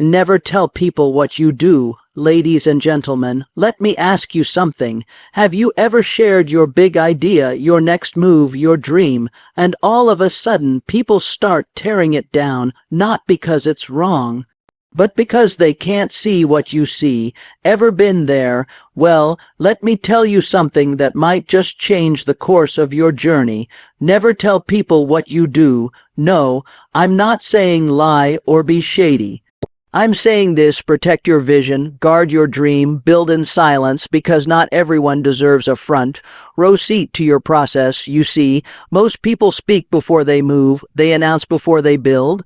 Never tell people what you do. Ladies and gentlemen, let me ask you something. Have you ever shared your big idea, your next move, your dream, and all of a sudden people start tearing it down, not because it's wrong, but because they can't see what you see? Ever been there? Well, let me tell you something that might just change the course of your journey. Never tell people what you do. No, I'm not saying lie or be shady. I'm saying this: protect your vision, guard your dream, build in silence, because not everyone deserves a front row seat to your process. You see, most people speak before they move, they announce before they build.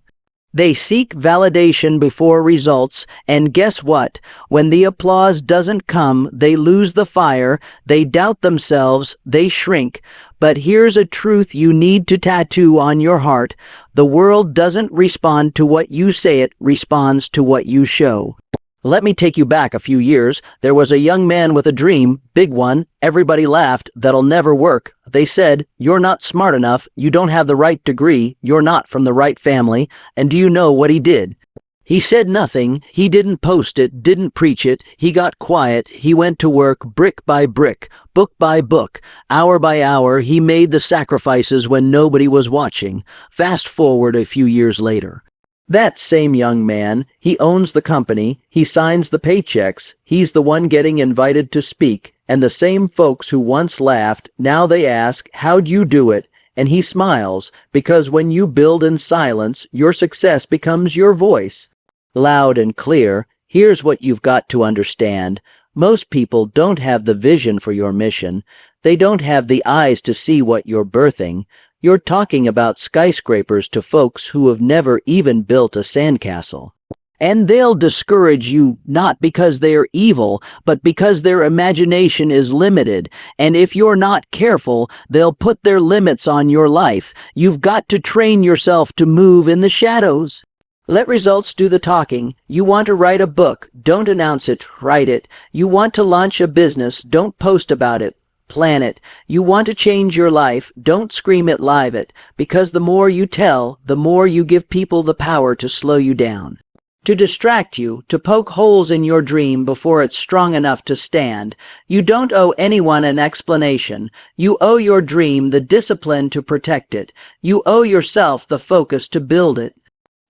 They seek validation before results, and guess what? When the applause doesn't come, they lose the fire, they doubt themselves, they shrink. But here's a truth you need to tattoo on your heart: the world doesn't respond to what you say, it responds to what you show. Let me take you back a few years. There was a young man with a dream, big one. Everybody laughed. That'll never work. They said, "You're not smart enough. You don't have the right degree. You're not from the right family." And do you know what he did? He said nothing. He didn't post it, didn't preach it. He got quiet. He went to work brick by brick, book by book, hour by hour. He made the sacrifices when nobody was watching. Fast forward a few years later. That same young man, he owns the company, he signs the paychecks, he's the one getting invited to speak, and the same folks who once laughed, now they ask, "How'd you do it?" And he smiles, because when you build in silence, your success becomes your voice. Loud and clear. Here's what you've got to understand. Most people don't have the vision for your mission. They don't have the eyes to see what you're birthing. You're talking about skyscrapers to folks who have never even built a sandcastle. And they'll discourage you not because they're evil, but because their imagination is limited. And if you're not careful, they'll put their limits on your life. You've got to train yourself to move in the shadows. Let results do the talking. You want to write a book, don't announce it, write it. You want to launch a business, don't post about it, plan it. You want to change your life, don't scream it, live it, because the more you tell, the more you give people the power to slow you down, to distract you, to poke holes in your dream before it's strong enough to stand. You don't owe anyone an explanation. You owe your dream the discipline to protect it. You owe yourself the focus to build it.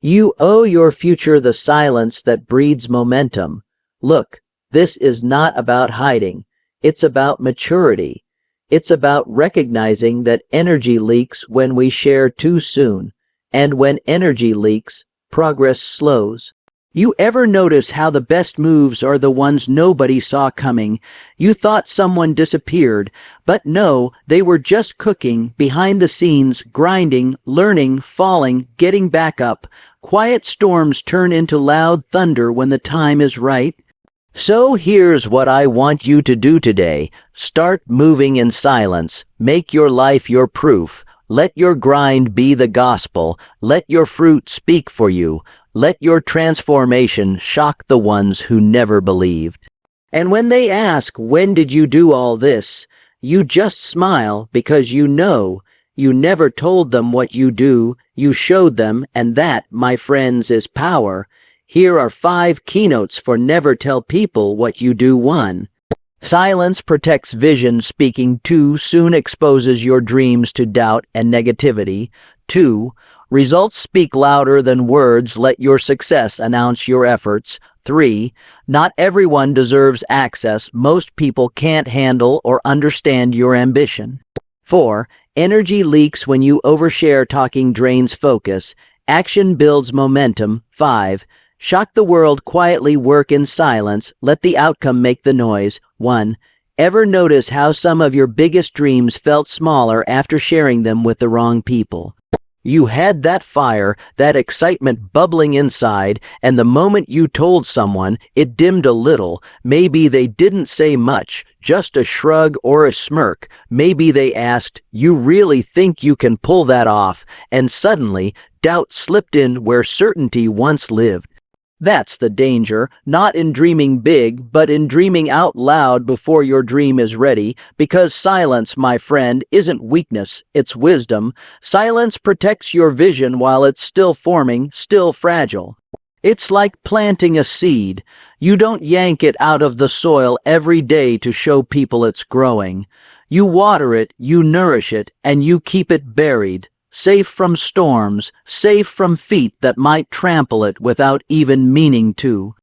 You owe your future the silence that breeds momentum. Look, this is not about hiding. It's about maturity. It's about recognizing that energy leaks when we share too soon. And when energy leaks, progress slows. You ever notice how the best moves are the ones nobody saw coming? You thought someone disappeared, but no, they were just cooking, behind the scenes, grinding, learning, falling, getting back up. Quiet storms turn into loud thunder when the time is right. So here's what I want you to do today. Start moving in silence. Make your life your proof. Let your grind be the gospel. Let your fruit speak for you. Let your transformation shock the ones who never believed. And when they ask, "When did you do all this?" you just smile, because you know you never told them what you do. You showed them, and that, my friends, is power. Here are 5 keynotes for never tell people what you do. 1. Silence protects vision. Speaking too soon exposes your dreams to doubt and negativity. 2. Results speak louder than words. Let your success announce your efforts. 3. Not everyone deserves access. Most people can't handle or understand your ambition. 4. Energy leaks when you overshare. Talking drains focus. Action builds momentum. 5. Shock the world quietly. Work in silence. Let the outcome make the noise. 1. Ever notice how some of your biggest dreams felt smaller after sharing them with the wrong people? You had that fire, that excitement bubbling inside, and the moment you told someone, it dimmed a little. Maybe they didn't say much, just a shrug or a smirk. Maybe they asked, "You really think you can pull that off?" And suddenly, doubt slipped in where certainty once lived. That's the danger, not in dreaming big, but in dreaming out loud before your dream is ready, because silence, my friend, isn't weakness, it's wisdom. Silence protects your vision while it's still forming, still fragile. It's like planting a seed. You don't yank it out of the soil every day to show people it's growing. You water it, you nourish it, and you keep it buried, safe from storms, safe from feet that might trample it without even meaning to.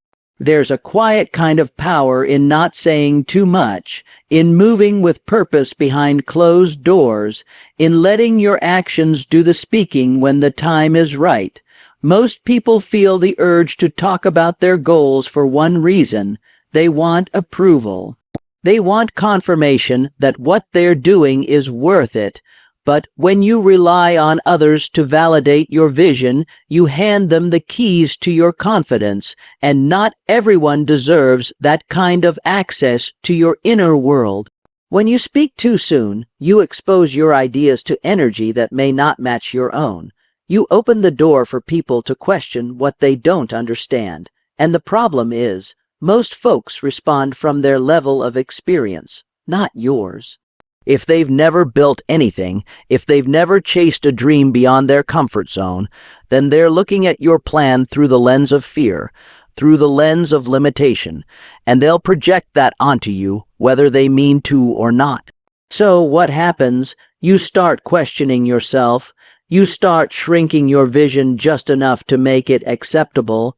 There's a quiet kind of power in not saying too much, in moving with purpose behind closed doors, in letting your actions do the speaking when the time is right. Most people feel the urge to talk about their goals for one reason: they want approval. They want confirmation that what they're doing is worth it. But when you rely on others to validate your vision, you hand them the keys to your confidence, and not everyone deserves that kind of access to your inner world. When you speak too soon, you expose your ideas to energy that may not match your own. You open the door for people to question what they don't understand. And the problem is, most folks respond from their level of experience, not yours. If they've never built anything, if they've never chased a dream beyond their comfort zone, then they're looking at your plan through the lens of fear, through the lens of limitation, and they'll project that onto you, whether they mean to or not. So what happens? You start questioning yourself. You start shrinking your vision just enough to make it acceptable,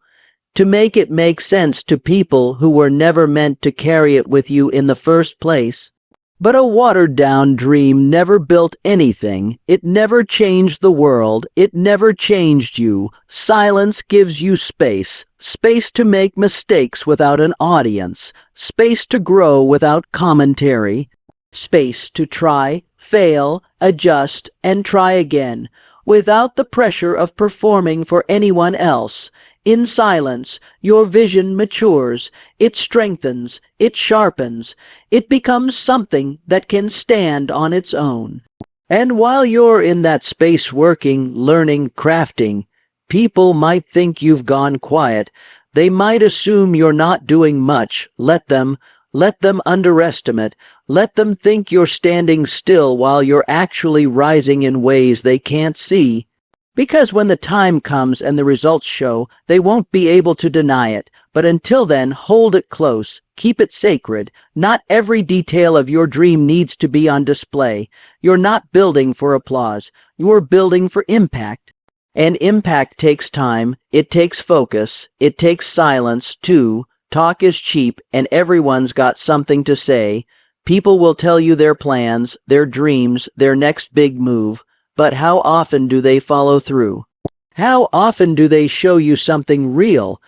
to make it make sense to people who were never meant to carry it with you in the first place. But a watered-down dream never built anything. It never changed the world. It never changed you. Silence gives you space. Space to make mistakes without an audience. Space to grow without commentary. Space to try, fail, adjust, and try again, without the pressure of performing for anyone else. In silence, your vision matures, it strengthens, it sharpens, it becomes something that can stand on its own. And while you're in that space working, learning, crafting, people might think you've gone quiet. They might assume you're not doing much. Let them underestimate. Let them think you're standing still while you're actually rising in ways they can't see. Because when the time comes and the results show, they won't be able to deny it. But until then, hold it close. Keep it sacred. Not every detail of your dream needs to be on display. You're not building for applause. You're building for impact. And impact takes time. It takes focus. It takes silence, too. Talk is cheap, and everyone's got something to say. People will tell you their plans, their dreams, their next big move. But how often do they follow through? How often do they show you something real?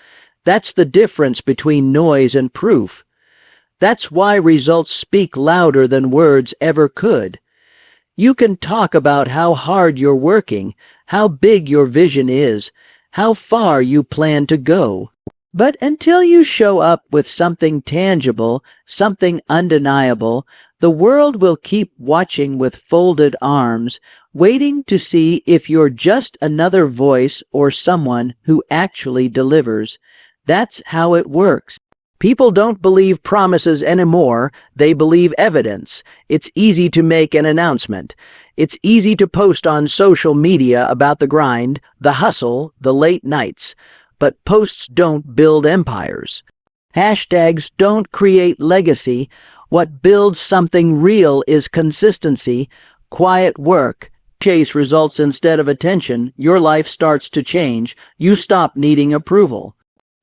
That's the difference between noise and proof. That's why results speak louder than words ever could. You can talk about how hard you're working, how big your vision is, how far you plan to go. But until you show up with something tangible, something undeniable, the world will keep watching with folded arms, waiting to see if you're just another voice or someone who actually delivers. That's how it works. People don't believe promises anymore. They believe evidence. It's easy to make an announcement. It's easy to post on social media about the grind, the hustle, the late nights. But posts don't build empires. Hashtags don't create legacy. What builds something real is consistency, quiet work. Chase results instead of attention. Your life starts to change. You stop needing approval.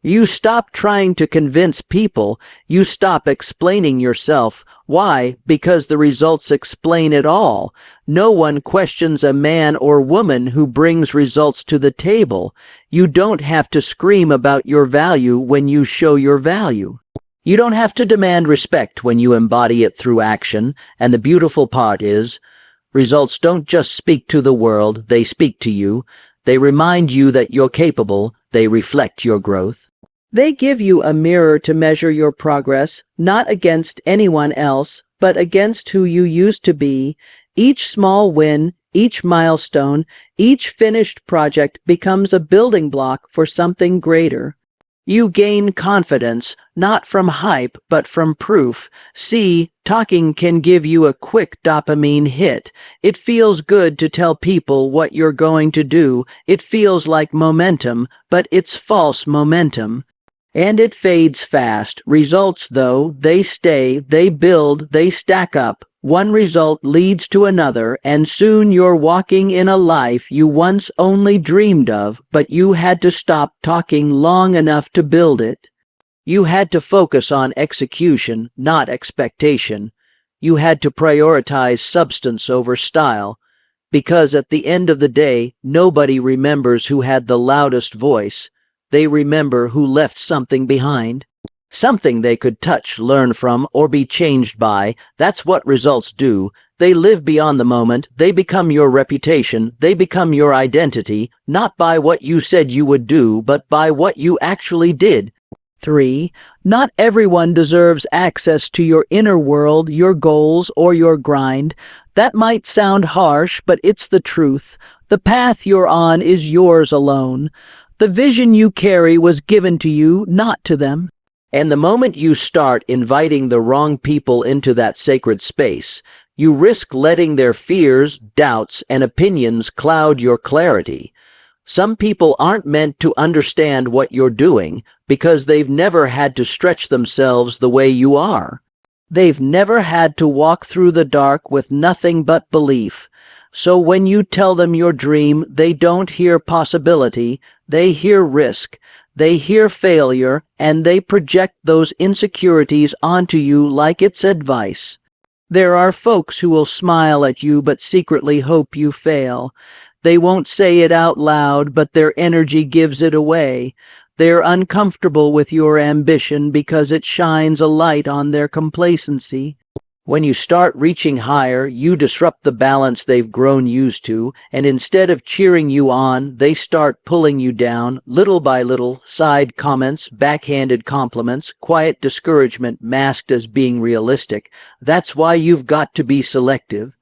You stop trying to convince people. You stop explaining yourself. Why? Because the results explain it all. No one questions a man or woman who brings results to the table. You don't have to scream about your value when you show your value. You don't have to demand respect when you embody it through action. And the beautiful part is, results don't just speak to the world, they speak to you. They remind you that you're capable. They reflect your growth. They give you a mirror to measure your progress, not against anyone else, but against who you used to be. Each small win, each milestone, each finished project becomes a building block for something greater. You gain confidence, not from hype, but from proof. C. Talking can give you a quick dopamine hit. It feels good to tell people what you're going to do. It feels like momentum, but it's false momentum. And it fades fast. Results, though, they stay, they build, they stack up. One result leads to another, and soon you're walking in a life you once only dreamed of, but you had to stop talking long enough to build it. You had to focus on execution, not expectation. You had to prioritize substance over style, because at the end of the day, nobody remembers who had the loudest voice. They remember who left something behind. Something they could touch, learn from, or be changed by. That's what results do. They live beyond the moment. They become your reputation. They become your identity, not by what you said you would do, but by what you actually did. 3. Not everyone deserves access to your inner world, your goals, or your grind. That might sound harsh, but it's the truth. The path you're on is yours alone. The vision you carry was given to you, not to them. And the moment you start inviting the wrong people into that sacred space, you risk letting their fears, doubts, and opinions cloud your clarity. Some people aren't meant to understand what you're doing because they've never had to stretch themselves the way you are. They've never had to walk through the dark with nothing but belief. So when you tell them your dream, they don't hear possibility, they hear risk, they hear failure, and they project those insecurities onto you like it's advice. There are folks who will smile at you but secretly hope you fail. They won't say it out loud, but their energy gives it away. They're uncomfortable with your ambition because it shines a light on their complacency. When you start reaching higher, you disrupt the balance they've grown used to, and instead of cheering you on, they start pulling you down, little by little, side comments, backhanded compliments, quiet discouragement masked as being realistic. That's why you've got to be selective.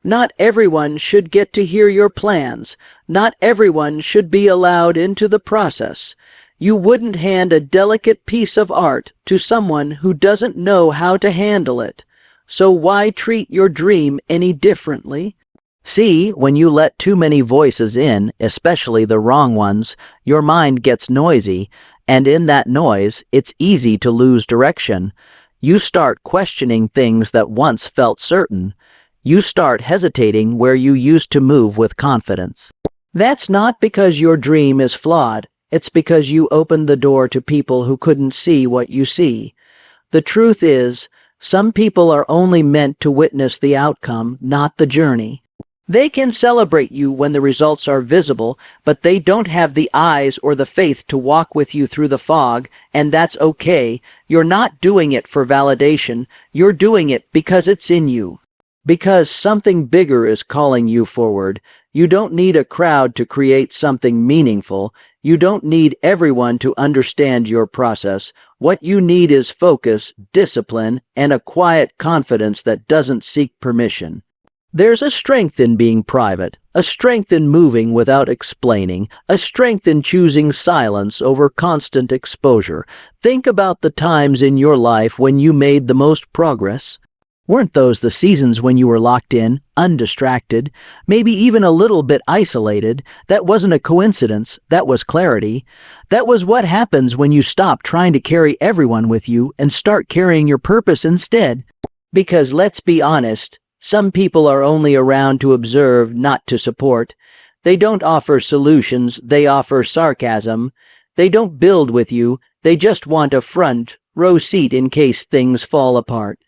Not everyone should get to hear your plans. Not everyone should be allowed into the process. You wouldn't hand a delicate piece of art to someone who doesn't know how to handle it. So why treat your dream any differently? See, when you let too many voices in, especially the wrong ones, your mind gets noisy, and in that noise, it's easy to lose direction. You start questioning things that once felt certain. You start hesitating where you used to move with confidence. That's not because your dream is flawed. It's because you opened the door to people who couldn't see what you see. The truth is, some people are only meant to witness the outcome, not the journey. They can celebrate you when the results are visible, but they don't have the eyes or the faith to walk with you through the fog, and that's okay. You're not doing it for validation. You're doing it because it's in you. Because something bigger is calling you forward. You don't need a crowd to create something meaningful. You don't need everyone to understand your process. What you need is focus, discipline, and a quiet confidence that doesn't seek permission. There's a strength in being private, a strength in moving without explaining, a strength in choosing silence over constant exposure. Think about the times in your life when you made the most progress. Weren't those the seasons when you were locked in, undistracted, maybe even a little bit isolated? That wasn't a coincidence, that was clarity. That was what happens when you stop trying to carry everyone with you and start carrying your purpose instead. Because let's be honest, some people are only around to observe, not to support. They don't offer solutions, they offer sarcasm. They don't build with you, they just want a front row seat in case things fall apart.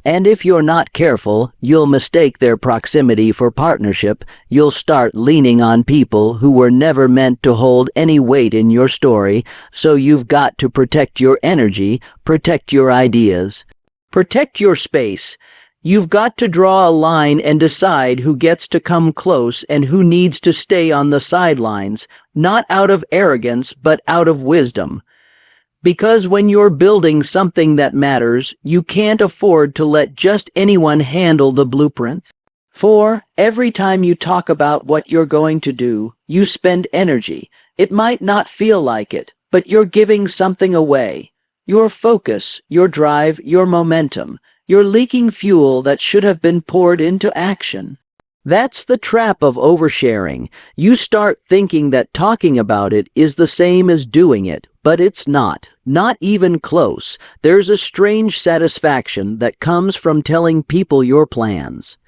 And if you're not careful, you'll mistake their proximity for partnership. You'll start leaning on people who were never meant to hold any weight in your story, so you've got to protect your energy, protect your ideas, protect your space. You've got to draw a line and decide who gets to come close and who needs to stay on the sidelines, not out of arrogance, but out of wisdom. Because when you're building something that matters, you can't afford to let just anyone handle the blueprints. 4. Every time you talk about what you're going to do, you spend energy. It might not feel like it, but you're giving something away. Your focus, your drive, your momentum. You're leaking fuel that should have been poured into action. That's the trap of oversharing. You start thinking that talking about it is the same as doing it, but it's not. Not even close. There's a strange satisfaction that comes from telling people your plans.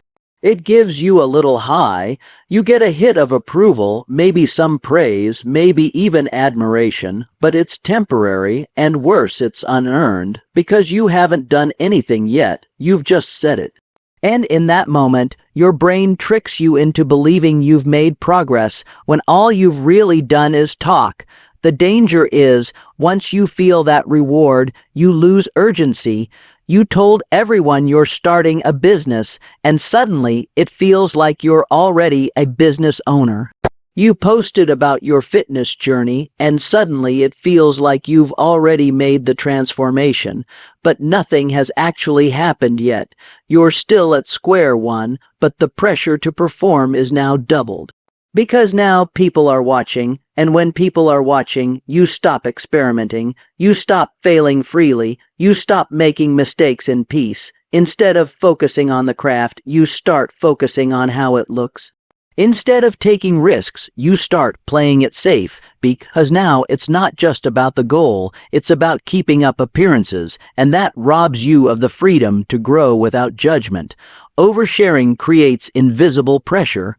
It gives you a little high. You get a hit of approval, maybe some praise, maybe even admiration, but it's temporary, and worse, it's unearned, because you haven't done anything yet. You've just said it. And in that moment, your brain tricks you into believing you've made progress when all you've really done is talk. The danger is, once you feel that reward, you lose urgency. You told everyone you're starting a business, and suddenly it feels like you're already a business owner. You posted about your fitness journey, and suddenly it feels like you've already made the transformation, but nothing has actually happened yet. You're still at square one, but the pressure to perform is now doubled. Because now people are watching, and when people are watching, you stop experimenting, you stop failing freely, you stop making mistakes in peace. Instead of focusing on the craft, you start focusing on how it looks. Instead of taking risks, you start playing it safe, because now it's not just about the goal, it's about keeping up appearances, and that robs you of the freedom to grow without judgment. Oversharing creates invisible pressure.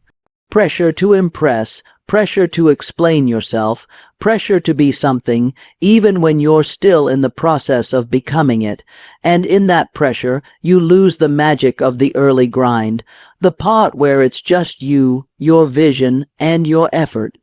Pressure to impress, pressure to explain yourself, pressure to be something, even when you're still in the process of becoming it. And in that pressure, you lose the magic of the early grind, the part where it's just you, your vision, and your effort.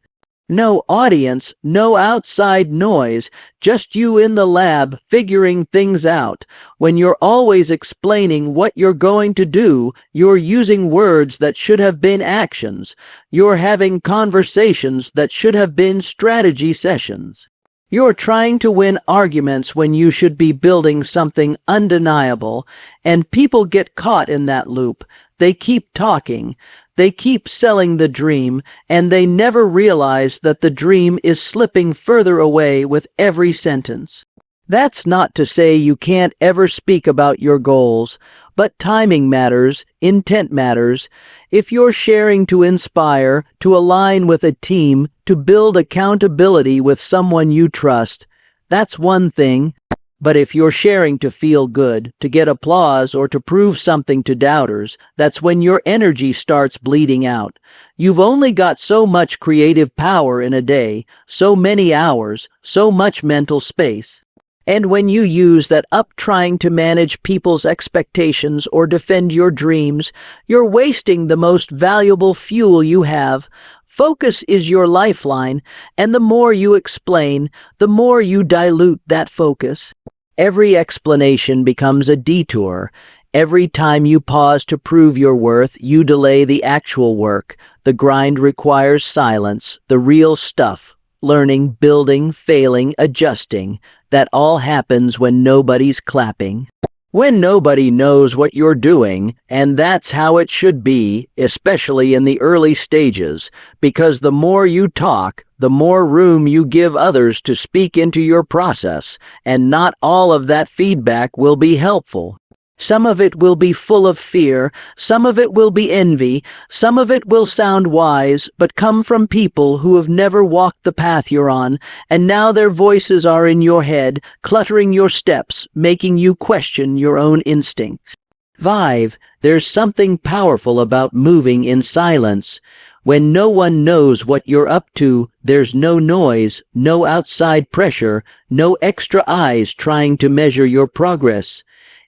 No audience, no outside noise, just you in the lab figuring things out. When you're always explaining what you're going to do, you're using words that should have been actions. You're having conversations that should have been strategy sessions. You're trying to win arguments when you should be building something undeniable, and people get caught in that loop. They keep talking. They keep selling the dream, and they never realize that the dream is slipping further away with every sentence. That's not to say you can't ever speak about your goals, but timing matters, intent matters. If you're sharing to inspire, to align with a team, to build accountability with someone you trust, that's one thing. But if you're sharing to feel good, to get applause, or to prove something to doubters, that's when your energy starts bleeding out. You've only got so much creative power in a day, so many hours, so much mental space. And when you use that up trying to manage people's expectations or defend your dreams, you're wasting the most valuable fuel you have. Focus is your lifeline, and the more you explain, the more you dilute that focus. Every explanation becomes a detour. Every time you pause to prove your worth, you delay the actual work. The grind requires silence, the real stuff. Learning, building, failing, adjusting. That all happens when nobody's clapping. When nobody knows what you're doing, and that's how it should be, especially in the early stages, because the more you talk, the more room you give others to speak into your process, and not all of that feedback will be helpful. Some of it will be full of fear, some of it will be envy, some of it will sound wise, but come from people who have never walked the path you're on, and now their voices are in your head, cluttering your steps, making you question your own instincts. 5. There's something powerful about moving in silence. When no one knows what you're up to, there's no noise, no outside pressure, no extra eyes trying to measure your progress.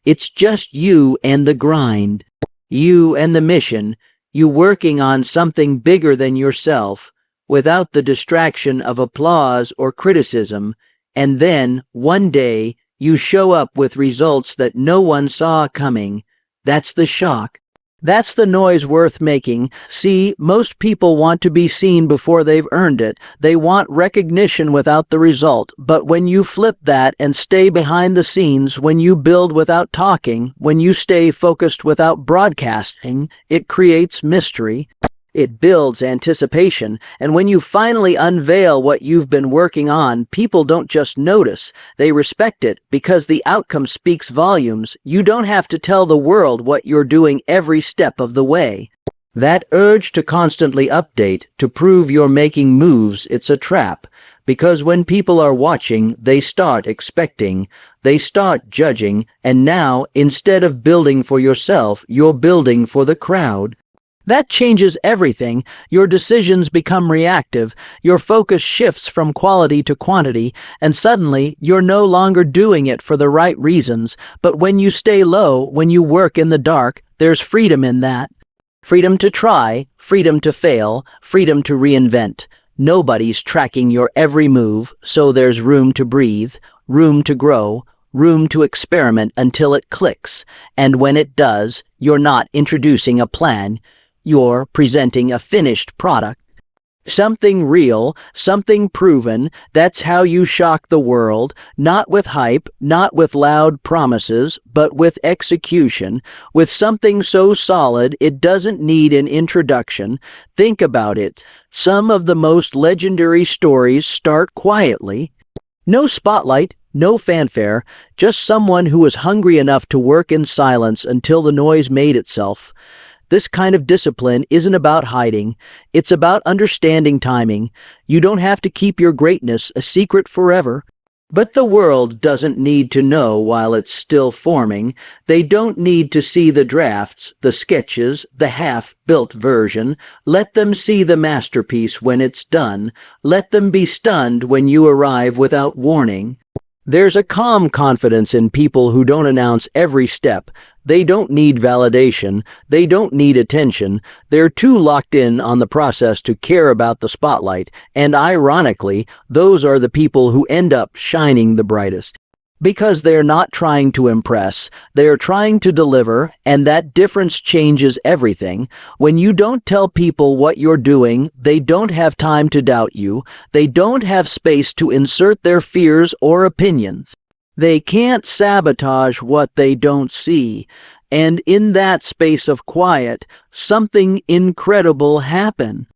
It's just you and the grind, you and the mission, you working on something bigger than yourself, without the distraction of applause or criticism, and then, one day, you show up with results that no one saw coming. That's the shock. That's the noise worth making. See, most people want to be seen before they've earned it. They want recognition without the result. But when you flip that and stay behind the scenes, when you build without talking, when you stay focused without broadcasting, it creates mystery. It builds anticipation, and when you finally unveil what you've been working on, people don't just notice, they respect it because the outcome speaks volumes. You don't have to tell the world what you're doing every step of the way. That urge to constantly update, to prove you're making moves, it's a trap. Because when people are watching, they start expecting, they start judging, and now, instead of building for yourself, you're building for the crowd. That changes everything. Your decisions become reactive, your focus shifts from quality to quantity, and suddenly you're no longer doing it for the right reasons. But when you stay low, when you work in the dark, there's freedom in that. Freedom to try, freedom to fail, freedom to reinvent. Nobody's tracking your every move, so there's room to breathe, room to grow, room to experiment until it clicks. And when it does, you're not introducing a plan. You're presenting a finished product. Something real, something proven. That's how you shock the world, not with hype, not with loud promises, but with execution, with something so solid it doesn't need an introduction. Think about it. Some of the most legendary stories start quietly. No spotlight, no fanfare, just someone who was hungry enough to work in silence until the noise made itself. This kind of discipline isn't about hiding. It's about understanding timing. You don't have to keep your greatness a secret forever. But the world doesn't need to know while it's still forming. They don't need to see the drafts, the sketches, the half-built version. Let them see the masterpiece when it's done. Let them be stunned when you arrive without warning. There's a calm confidence in people who don't announce every step. They don't need validation. They don't need attention. They're too locked in on the process to care about the spotlight. And ironically, those are the people who end up shining the brightest. Because they're not trying to impress, they're trying to deliver, and that difference changes everything. When you don't tell people what you're doing, they don't have time to doubt you. They don't have space to insert their fears or opinions. They can't sabotage what they don't see. And in that space of quiet, something incredible happens.